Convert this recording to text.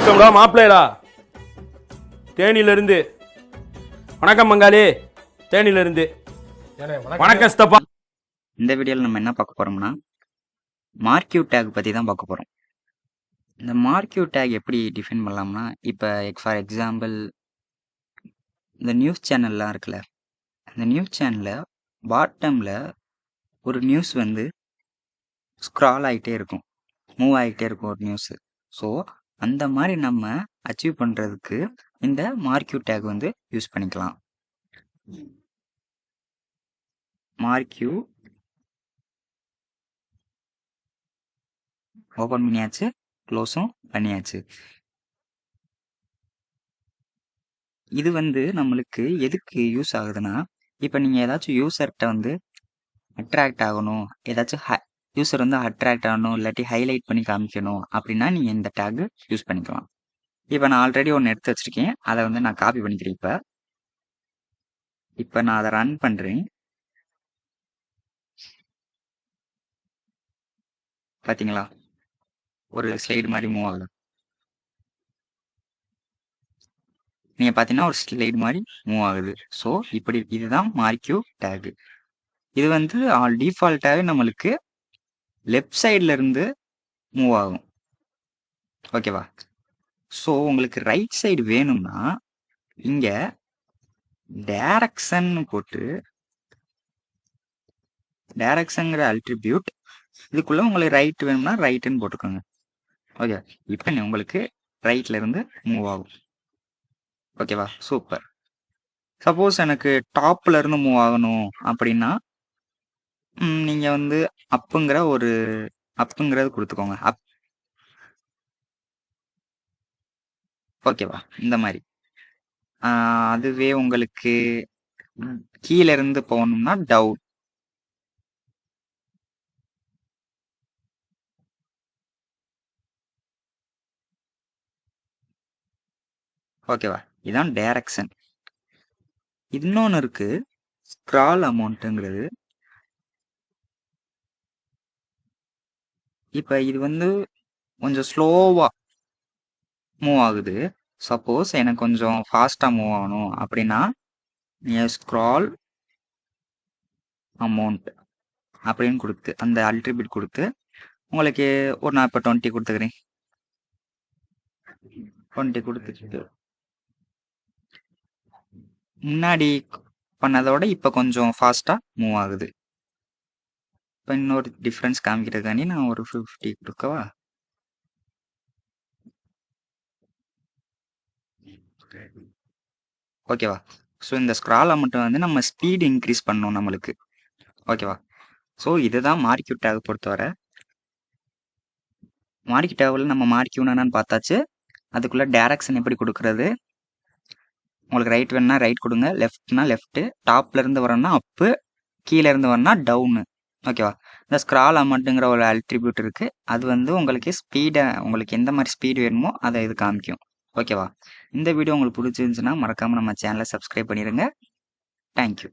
வணக்கம்டா மாப்பிள்ளைடா தேனியிலிருந்து. வணக்கம் மங்காளி தேனியிலிருந்து. வணக்கம் ஸ்தப்பா. இந்த வீடியோவில் நம்ம என்ன பார்க்க போகிறோம்னா மார்க்யூ டேக் பற்றி தான் பார்க்க போகிறோம். இந்த மார்க்யூ டேக் எப்படி டிஃபைன் பண்ணலாம்னா, இப்போ ஃபார் எக்ஸாம்பிள் இந்த நியூஸ் சேனல்லாம் இருக்குல்ல, இந்த நியூஸ் சேனலில் பாட்டமில் ஒரு நியூஸ் வந்து ஸ்க்ரால் ஆகிட்டே இருக்கும், மூவ் ஆகிட்டே இருக்கும் ஒரு நியூஸு. ஸோ அந்த மாதிரி நம்ம அச்சீவ் பண்ணுறதுக்கு இந்த மார்க்யூ டேக் வந்து யூஸ் பண்ணிக்கலாம். மார்க்யூ ஓப்பன் பண்ணியாச்சு, க்ளோஸும் பண்ணியாச்சு. இது வந்து நம்மளுக்கு எதுக்கு யூஸ் ஆகுதுன்னா, இப்போ நீங்கள் ஏதாச்சும் யூசர்கிட்ட வந்து அட்ராக்ட் ஆகணும், ஏதாச்சும் யூசர் வந்து அட்ராக்ட் ஆகணும், இல்லாட்டி ஹைலைட் பண்ணி காமிக்கணும் அப்படின்னா நீங்கள் இந்த டேக் யூஸ் பண்ணிக்கலாம். இப்போ நான் ஆல்ரெடி ஒன்று எடுத்து வச்சுருக்கேன், அதை வந்து நான் காப்பி பண்ணிக்கிறேன். இப்போ நான் அதை ரன் பண்ணுறேன். பார்த்தீங்களா, ஒரு ஸ்லைடு மாதிரி மூவ் ஆகுது. நீங்கள் பார்த்தீங்கன்னா ஒரு ஸ்லைடு மாதிரி மூவ் ஆகுது. ஸோ இப்படி இதுதான் மார்க்யூ டேக். இது வந்து டிஃபால்ட்டாகவே நம்மளுக்கு லெஃப்ட் சைடில் இருந்து மூவ் ஆகும். ஓகேவா? ஸோ உங்களுக்கு ரைட் சைடு வேணும்னா இங்கே டைரக்ஷன் போட்டு, டைரக்ஷன்ங்கிற அல்ட்ரிபியூட் இதுக்குள்ளே உங்களுக்கு ரைட் வேணும்னா ரைட்டுன்னு போட்டுக்கோங்க. ஓகே, இப்போ உங்களுக்கு ரைட்ல இருந்து மூவ் ஆகும். ஓகேவா? சூப்பர். சப்போஸ் எனக்கு டாப்ல இருந்து மூவ் ஆகணும் அப்படின்னா நீங்கள் வந்து அப்புங்கிறது கொடுத்துக்கோங்க. அப். ஓகேவா? இந்த மாதிரி. அதுவே உங்களுக்கு கீழே இருந்து போகணும்னா டவுன். ஓகேவா? இதுதான் டைரக்ஷன். இன்னொன்று இருக்கு, ஸ்க்ரால் அமௌண்ட்டுங்கிறது. இப்போ இது வந்து கொஞ்சம் ஸ்லோவாக மூவ் ஆகுது. சப்போஸ் எனக்கு கொஞ்சம் ஃபாஸ்ட்டாக மூவ் ஆகணும் அப்படின்னா நீங்கள் ஸ்க்ரால் அமௌண்ட் அப்படின்னு கொடுத்து அந்த அல்ட்ரிபியூட் கொடுத்து உங்களுக்கு நான் இப்போ 20 கொடுத்துக்கிறேன். 20 கொடுத்துட்டு முன்னாடி பண்ணதோட இப்போ கொஞ்சம் ஃபாஸ்ட்டாக மூவ் ஆகுது. இப்போ இன்னொரு டிஃப்ரென்ஸ் காமிக்கிறதுக்காண்டி நான் ஒரு 50 கொடுக்கவா? ஓகேவா? ஸோ இந்த ஸ்க்ரால் அமௌண்ட் வந்து நம்ம ஸ்பீடு இன்க்ரீஸ் பண்ணணும் நம்மளுக்கு. ஓகேவா? ஸோ இதுதான் மார்க்யூ டேக் பொறுத்தவரை. மார்க்யூ டேக்கில் நம்ம மார்க்யூன்னு என்னன்னு பார்த்தாச்சு. அதுக்குள்ளே டைரக்ஷன் எப்படி கொடுக்குறது, உங்களுக்கு ரைட் வேணும்னா ரைட் கொடுங்க, லெஃப்ட்னா லெஃப்ட்டு, டாப்ல இருந்து வரணும்னா அப்பு, கீழே இருந்து வரணும்னா டவுனு. ஓகேவா? இந்த ஸ்க்ரால் அமௌண்ட்டுங்கிற ஒரு அல்ட்ரிபியூட் இருக்குது, அது வந்து உங்களுக்கு உங்களுக்கு எந்த மாதிரி ஸ்பீடு வேணுமோ அதை இது காமிக்கும். ஓகேவா? இந்த வீடியோ உங்களுக்கு பிடிச்சிருந்துச்சுன்னா மறக்காமல் நம்ம சேனலை சப்ஸ்கிரைப் பண்ணிடுங்க. தேங்க்யூ.